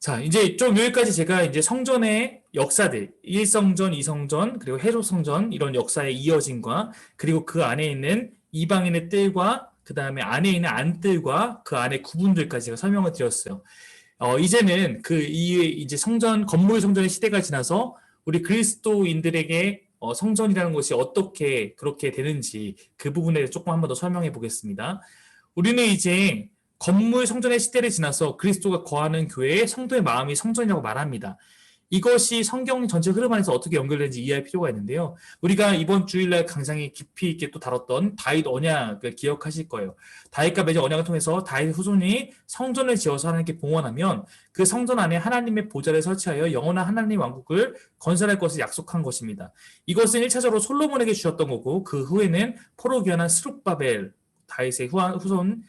자, 이제 좀 여기까지 제가 이제 성전의 역사들, 1성전, 2성전, 그리고 헤롯성전 이런 역사의 이어짐과 그리고 그 안에 있는 이방인의 뜰과 그 다음에 안에 있는 안뜰과 그 안에 구분들까지 제가 설명을 드렸어요. 이제는 이제 건물 성전의 시대가 지나서 우리 그리스도인들에게 성전이라는 것이 어떻게 그렇게 되는지 그 부분에 대해서 조금 한번 더 설명해 보겠습니다. 우리는 이제 건물 성전의 시대를 지나서 그리스도가 거하는 교회의 성도의 마음이 성전이라고 말합니다. 이것이 성경 전체 흐름 안에서 어떻게 연결되는지 이해할 필요가 있는데요. 우리가 이번 주일날 강상에 깊이 있게 또 다뤘던 다윗 언약을 기억하실 거예요. 다윗과 맺은 언약을 통해서 다윗 후손이 성전을 지어서 하나님께 봉헌하면 그 성전 안에 하나님의 보좌를 설치하여 영원한 하나님 왕국을 건설할 것을 약속한 것입니다. 이것은 1차적으로 솔로몬에게 주셨던 거고 그 후에는 포로 귀환한 스룹바벨 다윗의 후손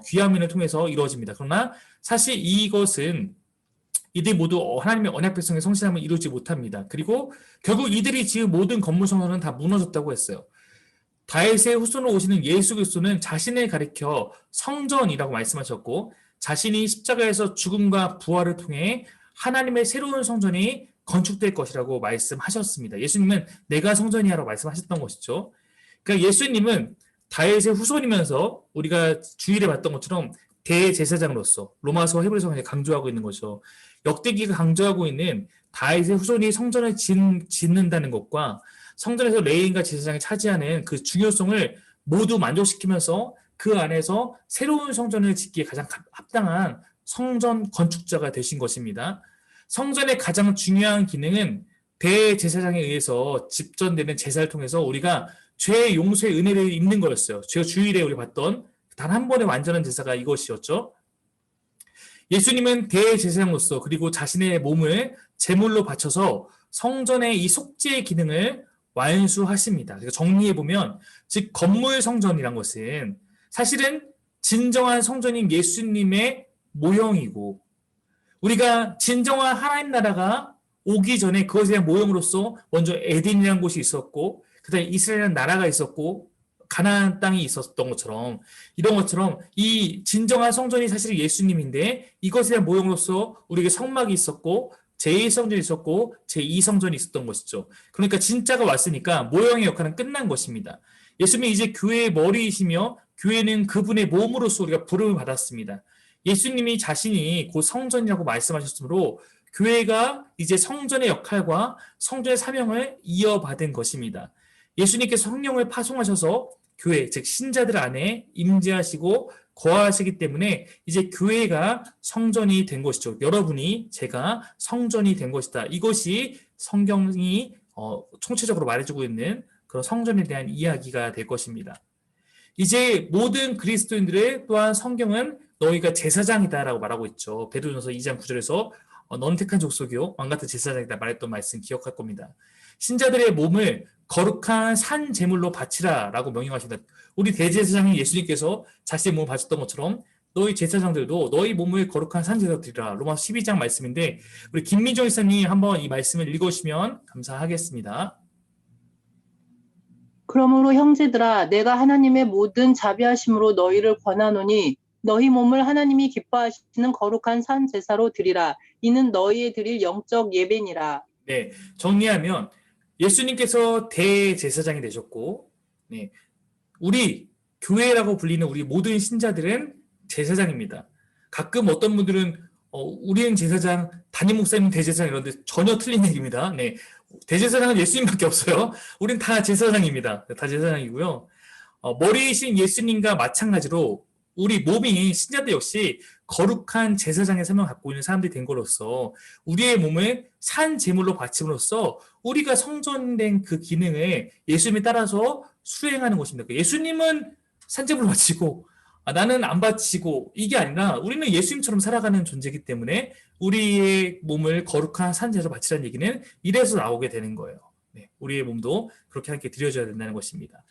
귀하민을 통해서 이루어집니다. 그러나 사실 이것은 이들 모두 하나님의 언약 백성의 성실함을 이루지 못합니다. 그리고 결국 이들이 지은 모든 건물 성전은 다 무너졌다고 했어요. 다윗의 후손으로 오시는 예수 그리스도는 자신을 가리켜 성전이라고 말씀하셨고 자신이 십자가에서 죽음과 부활을 통해 하나님의 새로운 성전이 건축될 것이라고 말씀하셨습니다. 예수님은 내가 성전이야라고 말씀하셨던 것이죠. 그러니까 예수님은 다윗의 후손이면서 우리가 주일에 봤던 것처럼 대제사장으로서 로마서 히브리서가 강조하고 있는 거죠. 역대기가 강조하고 있는 다윗의 후손이 성전을 짓는다는 것과 성전에서 레위인과 제사장이 차지하는 그 중요성을 모두 만족시키면서 그 안에서 새로운 성전을 짓기에 가장 합당한 성전 건축자가 되신 것입니다. 성전의 가장 중요한 기능은 대제사장에 의해서 집전되는 제사를 통해서 우리가 죄의 용서의 은혜를 입는 거였어요. 제가 주일에 우리 봤던 단 한 번의 완전한 제사가 이것이었죠. 예수님은 대제사장으로서 그리고 자신의 몸을 제물로 바쳐서 성전의 이 속죄의 기능을 완수하십니다. 정리해보면 즉 건물 성전이란 것은 사실은 진정한 성전인 예수님의 모형이고 우리가 진정한 하나님 나라가 오기 전에 그것에 대한 모형으로서 먼저 에덴이라는 곳이 있었고 그 다음에 이스라엘이라는 나라가 있었고 가나안 땅이 있었던 것처럼 이런 것처럼 이 진정한 성전이 사실 예수님인데 이것에 대한 모형으로서 우리에게 성막이 있었고 제1성전이 있었고 제2성전이 있었던 것이죠. 그러니까 진짜가 왔으니까 모형의 역할은 끝난 것입니다. 예수님이 이제 교회의 머리이시며 교회는 그분의 몸으로서 우리가 부름을 받았습니다. 예수님이 자신이 곧 성전이라고 말씀하셨으므로 교회가 이제 성전의 역할과 성전의 사명을 이어받은 것입니다. 예수님께서 성령을 파송하셔서 교회, 즉 신자들 안에 임재하시고 거하시기 때문에 이제 교회가 성전이 된 것이죠. 여러분이 제가 성전이 된 것이다. 이것이 성경이 총체적으로 말해주고 있는 그런 성전에 대한 이야기가 될 것입니다. 이제 모든 그리스도인들의 또한 성경은 너희가 제사장이다라고 말하고 있죠. 베드로전서 2장 9절에서 너는 택한 족속이요 왕 같은 제사장이다 말했던 말씀 기억할 겁니다. 신자들의 몸을 거룩한 산 제물로 바치라 라고 명령하십니다. 우리 대제사장인 예수님께서 자신의 몸을 바쳤던 것처럼 너희 제사장들도 너희 몸을 거룩한 산 제사로 드리라. 로마서 12장 말씀인데 우리 김민정 이사님 한번 이 말씀을 읽으시면 감사하겠습니다. 그러므로 형제들아 내가 하나님의 모든 자비하심으로 너희를 권하노니 너희 몸을 하나님이 기뻐하시는 거룩한 산 제사로 드리라. 이는 너희의 드릴 영적 예배니라. 네, 정리하면 예수님께서 대제사장이 되셨고 네, 우리 교회라고 불리는 우리 모든 신자들은 제사장입니다. 가끔 어떤 분들은 우리는 제사장, 담임 목사님은 대제사장 이런데 전혀 틀린 얘기입니다. 네, 대제사장은 예수님밖에 없어요. 우린 다 제사장입니다. 다 제사장이고요. 머리이신 예수님과 마찬가지로 우리 몸인 신자들 역시 거룩한 제사장의 사명을 갖고 있는 사람들이 된 거로서 우리의 몸을 산 제물로 바침으로써 우리가 성전된 그 기능을 예수님에 따라서 수행하는 것입니다. 예수님은 산 제물로 바치고 나는 안 바치고 이게 아니라 우리는 예수님처럼 살아가는 존재이기 때문에 우리의 몸을 거룩한 산 제사로 바치라는 얘기는 이래서 나오게 되는 거예요. 네, 우리의 몸도 그렇게 함께 드려져야 된다는 것입니다.